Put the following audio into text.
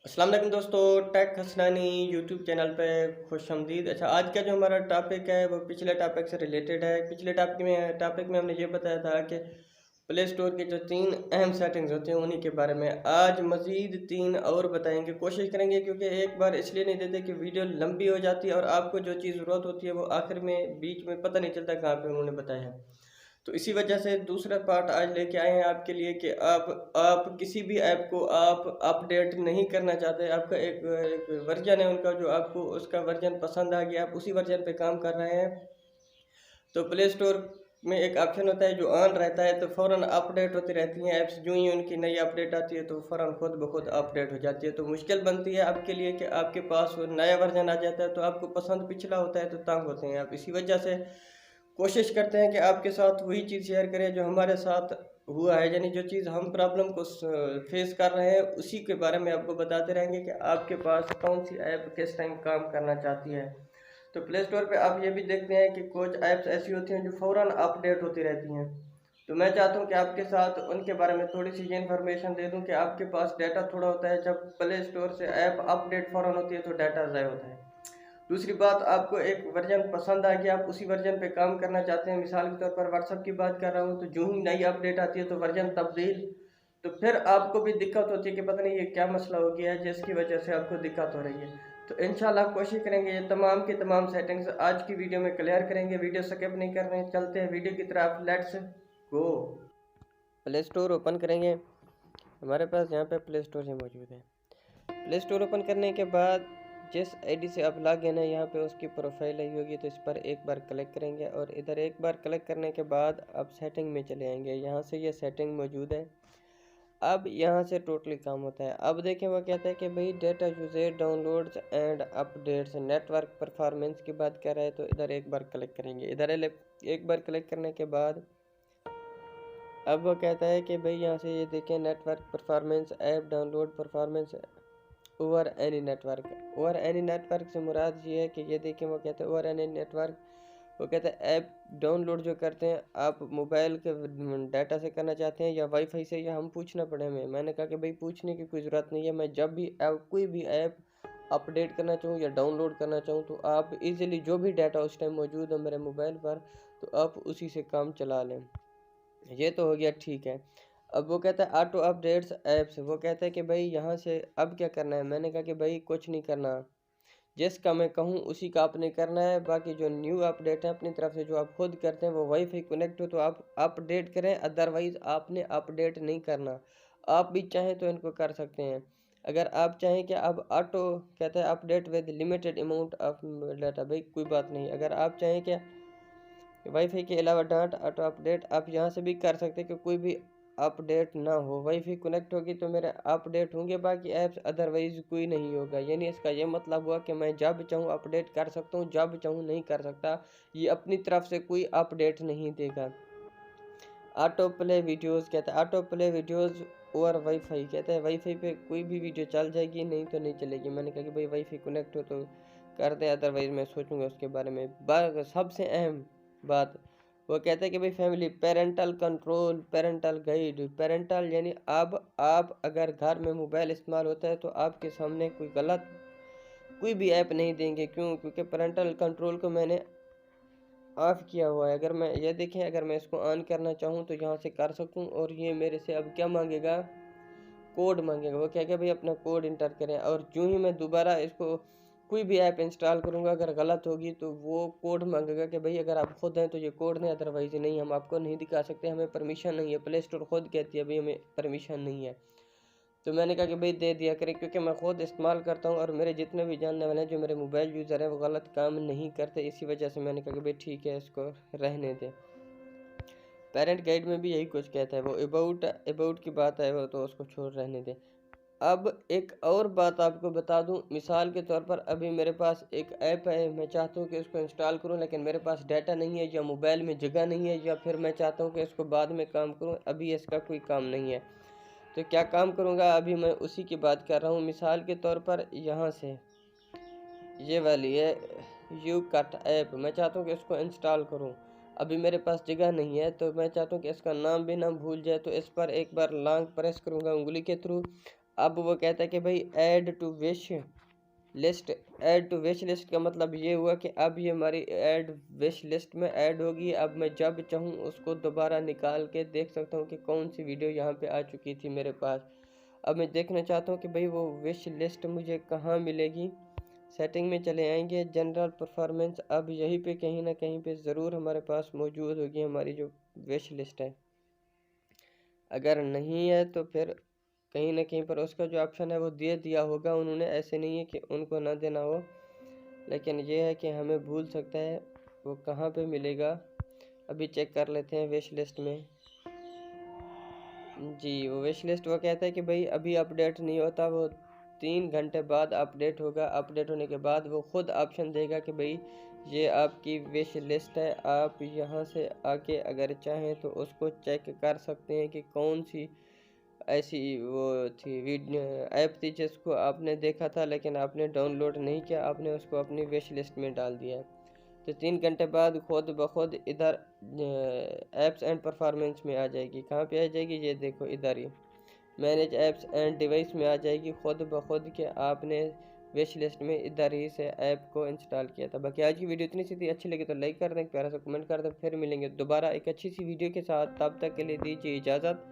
अस्सलाम वालेकुम दोस्तों, टेक हसनानी यूट्यूब चैनल पे खुशामदीद। अच्छा, आज का जो हमारा टॉपिक है वो पिछले टॉपिक से रिलेटेड है। पिछले टॉपिक में हमने ये बताया था कि प्ले स्टोर के जो 3 अहम सेटिंग्स होते हैं उन्हीं के बारे में आज मज़ीद 3 और बताएंगे, कोशिश करेंगे क्योंकि एक बार इसलिए नहीं देते कि वीडियो लंबी हो जाती है और आपको जो चीज़ ज़रूरत होती है वो आखिर में बीच में पता नहीं चलता कहाँ पे उन्होंने बताया है। तो इसी वजह से दूसरा पार्ट आज लेके आए हैं आपके लिए कि आप किसी भी ऐप को आप अपडेट नहीं करना चाहते। आपका एक वर्जन है उनका, जो आपको उसका वर्जन पसंद आ गया, आप उसी वर्जन पे काम कर रहे हैं, तो प्ले स्टोर में एक ऑप्शन होता है जो ऑन रहता है, तो फ़ौरन अपडेट होती रहती हैं ऐप्स। जो ही उनकी नई अपडेट आती है तो फ़ौरन खुद ब खुद अपडेट हो जाती है। तो मुश्किल बनती है आपके लिए कि आपके पास वो नया वर्जन आ जाता है तो आपको पसंद पिछला होता है तो तंग होते हैं आप। इसी वजह से कोशिश करते हैं कि आपके साथ वही चीज़ शेयर करें जो हमारे साथ हुआ है, यानी जो चीज़ हम प्रॉब्लम को फेस कर रहे हैं उसी के बारे में आपको बताते रहेंगे कि आपके पास कौन सी ऐप किस टाइम काम करना चाहती है। तो प्ले स्टोर पे आप ये भी देखते हैं कि कुछ ऐप्स ऐसी होती हैं जो फ़ौरन अपडेट होती रहती हैं। तो मैं चाहता हूँ कि आपके साथ उनके बारे में थोड़ी सी ये इन्फॉर्मेशन दे दूँ कि आपके पास डाटा थोड़ा होता है, जब प्ले स्टोर से ऐप अपडेट फ़ौरन होती है तो डाटा ज़ाय होता है। दूसरी बात, आपको एक वर्जन पसंद आ गया, आप उसी वर्जन पे काम करना चाहते हैं। मिसाल के तौर पर व्हाट्सएप की बात कर रहा हूँ, तो जो ही नई अपडेट आती है तो वर्जन तब्दील, तो फिर आपको भी दिक्कत होती है कि पता नहीं ये क्या मसला हो गया है जिसकी वजह से आपको दिक्कत हो रही है। तो इंशाल्लाह कोशिश करेंगे ये तमाम की तमाम सेटिंग्स आज की वीडियो में क्लियर करेंगे। वीडियो स्किप नहीं कर रहे हैं, चलते हैं वीडियो की तरफ, let's go. Play store open करेंगे। हमारे पास यहाँ पे प्ले स्टोर ही मौजूद है। प्ले स्टोर ओपन करने के बाद जिस आईडी से आप लॉगिन है यहाँ पे उसकी प्रोफाइल आई होगी, तो इस पर एक बार क्लिक करेंगे और इधर एक बार क्लिक करने के बाद आप सेटिंग में चले आएंगे। यहाँ से ये सेटिंग मौजूद है। अब यहाँ से टोटली काम होता है। अब देखें वो कहता है कि भाई data usage downloads and updates network performance की बात कर रहा है, तो इधर एक बार क्लिक करेंगे। इधर एक बार क्लिक करने के बाद अब वो कहता है कि भाई यहाँ से ये देखें network performance app download performance over any network. Over any network से मुराद ये है कि ये देखें वो कहते हैं ओवर एनी नेटवर्क, वो कहते हैं ऐप डाउनलोड जो करते हैं आप मोबाइल के डाटा से करना चाहते हैं या वाईफाई से, या हम पूछना पड़े हमें। मैंने कहा कि भाई पूछने की कोई ज़रूरत नहीं है, मैं जब भी ऐप कोई भी ऐप अपडेट करना चाहूँ या डाउनलोड करना चाहूँ तो आप इजीली जो भी डाटा उस टाइम मौजूद हो मेरे मोबाइल पर तो आप उसी से काम चला लें। ये तो हो गया, ठीक है। अब वो कहता है ऑटो अपडेट्स ऐप्स, वो कहता है कि भाई यहाँ से अब क्या करना है। मैंने कहा कि भाई कुछ नहीं करना, जिसका मैं कहूँ उसी का आपने करना है। बाकी जो न्यू अपडेट है अपनी तरफ से जो आप खुद करते हैं वो वाईफाई कनेक्ट हो तो आप अपडेट करें, अदरवाइज़ आपने अपडेट नहीं करना। आप भी चाहें तो इनको कर सकते हैं। अगर आप चाहें कि अब ऑटो कहता है update with limited amount of data, भाई कोई बात नहीं। अगर आप चाहें कि वाईफाई के अलावा डाटा ऑटो अपडेट आप यहाँ से भी कर सकते हैं कि कोई भी अपडेट ना हो। वाईफाई कनेक्ट होगी तो मेरे अपडेट होंगे, बाकी ऐप्स अदरवाइज कोई नहीं होगा। यानी इसका ये मतलब हुआ कि मैं जब चाहूँ अपडेट कर सकता हूँ, जब चाहूँ नहीं कर सकता। ये अपनी तरफ से कोई अपडेट नहीं देगा। ऑटो प्ले वीडियोज़ कहता है ऑटो प्ले वीडियोज़ और वाईफाई कहता है वाईफाई पे कोई भी वीडियो चल जाएगी, नहीं तो नहीं चलेगी। मैंने कहा कि भाई वाईफाई कनेक्ट हो तो कर दे, अदरवाइज़ मैं सोचूंगा उसके बारे में। सबसे अहम बात वो कहता है कि भाई family parental control parental guide. Parental यानी अब आप अगर घर में मोबाइल इस्तेमाल होता है तो आपके सामने कोई गलत कोई भी ऐप नहीं देंगे। क्यों? क्योंकि पेरेंटल कंट्रोल को मैंने ऑफ किया हुआ है। अगर मैं ये देखें, अगर मैं इसको ऑन करना चाहूँ तो यहाँ से कर सकूँ। और ये मेरे से अब क्या मांगेगा, कोड मांगेगा। वो क्या भाई अपना कोड इंटर करें, और जो ही मैं दोबारा इसको कोई भी ऐप इंस्टॉल करूँगा अगर गलत होगी तो वो कोड मांगेगा कि भाई अगर आप खुद हैं तो ये कोड दें, अदरवाइज नहीं, हम आपको नहीं दिखा सकते, हमें परमिशन नहीं है। प्ले स्टोर खुद कहती है भाई हमें परमिशन नहीं है। तो मैंने कहा कि भाई दे दिया करें, क्योंकि मैं खुद इस्तेमाल करता हूँ और मेरे जितने भी जानने वाले हैं जो मेरे मोबाइल यूज़र हैं वो गलत काम नहीं करते। इसी वजह से मैंने कहा कि भाई ठीक है इसको रहने दें। पेरेंट गाइड में भी यही कुछ कहता है, वो अबाउट अबाउट की बात है वो तो उसको छोड़ रहने दें। अब एक और बात आपको बता दूं, मिसाल के तौर पर अभी मेरे पास एक ऐप है, मैं चाहता हूं कि इसको इंस्टॉल करूं लेकिन मेरे पास डाटा नहीं है या मोबाइल में जगह नहीं है, या फिर मैं चाहता हूं कि इसको बाद में काम करूं, अभी इसका कोई काम नहीं है। तो क्या काम करूंगा, अभी मैं उसी की बात कर रहा हूं। मिसाल के तौर पर यहाँ से ये वाली है यू कट ऐप, मैं चाहता हूँ कि इसको इंस्टॉल करूँ। अभी मेरे पास जगह नहीं है तो मैं चाहता हूँ कि इसका नाम भी ना भूल जाए, तो इस पर एक बार लॉन्ग प्रेस करूँगा उंगली के थ्रू। अब वो कहता है कि भाई add to wishlist. Add to wishlist का मतलब ये हुआ कि अब ये हमारी ऐड विश लिस्ट में ऐड होगी। अब मैं जब चाहूँ उसको दोबारा निकाल के देख सकता हूँ कि कौन सी वीडियो यहाँ पे आ चुकी थी मेरे पास। अब मैं देखना चाहता हूँ कि भाई वो विश लिस्ट मुझे कहाँ मिलेगी। सेटिंग में चले आएंगे, जनरल परफॉर्मेंस। अब यहीं पे कहीं ना कहीं पे ज़रूर हमारे पास मौजूद होगी हमारी जो विश लिस्ट है। अगर नहीं है तो फिर कहीं ना कहीं पर उसका जो ऑप्शन है वो दे दिया होगा उन्होंने, ऐसे नहीं है कि उनको ना देना हो, लेकिन ये है कि हमें भूल सकता है। वो कहाँ पे मिलेगा अभी चेक कर लेते हैं विश लिस्ट में। जी वो विश लिस्ट वो कहता है कि भाई अभी अपडेट नहीं होता, वो 3 घंटे बाद अपडेट होगा। अपडेट होने के बाद वो खुद ऑप्शन देगा कि भाई ये आपकी विश लिस्ट है, आप यहाँ से आके अगर चाहें तो उसको चेक कर सकते हैं कि कौन सी ऐसी वो थी वीडियो ऐप थी जिसको आपने देखा था लेकिन आपने डाउनलोड नहीं किया, आपने उसको अपनी विश लिस्ट में डाल दिया है। तो 3 घंटे बाद खुद ब खुद इधर एप्स एंड परफॉर्मेंस में आ जाएगी। कहाँ पे आ जाएगी, ये देखो इधर ही मैनेज एप्स एंड डिवाइस में आ जाएगी खुद ब खुद के आपने विश लिस्ट में इधर ही से ऐप को इंस्टॉल किया था। बाकी आज की वीडियो इतनी सी थी, अच्छी लगी तो लाइक कर दें, प्यारा सा कमेंट कर दें। फिर मिलेंगे दोबारा एक अच्छी सी वीडियो के साथ, तब तक के लिए दीजिए इजाज़त।